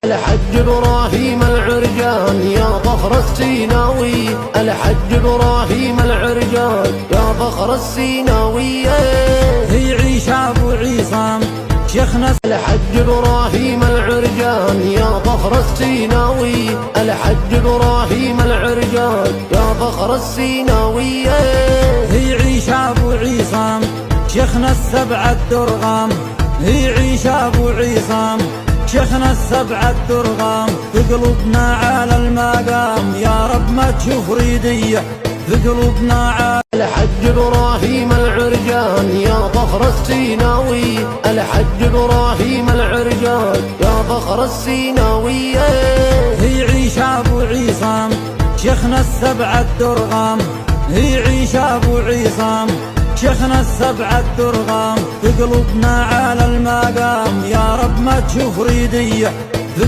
الحج إبراهيم العرجان يا فخر السيناوي، الحج إبراهيم العرجان يا فخر السيناوية. هي عيش أبو عصام شيخنا الحج إبراهيم العرجان يا فخر السيناوي، الحج إبراهيم العرجان يا فخر السيناوية. هي عيش أبو عصام شيخنا السبع الدرغام، هي عيش أبو عصام شيخنا السبع الدرغام. في قلوبنا على المقام يا رب ما تشوف ريدية، في قلوبنا على الحج إبراهيم العرجان يا فخر السيناوي، الحج إبراهيم العرجان يا فخر السيناوية. هي عيش أبو عصام شيخنا السبع الدرغام، هي عيش أبو عصام شيخنا السبع الدرغام. في قلوبنا على المقام يا رب ما تشوف ريدية.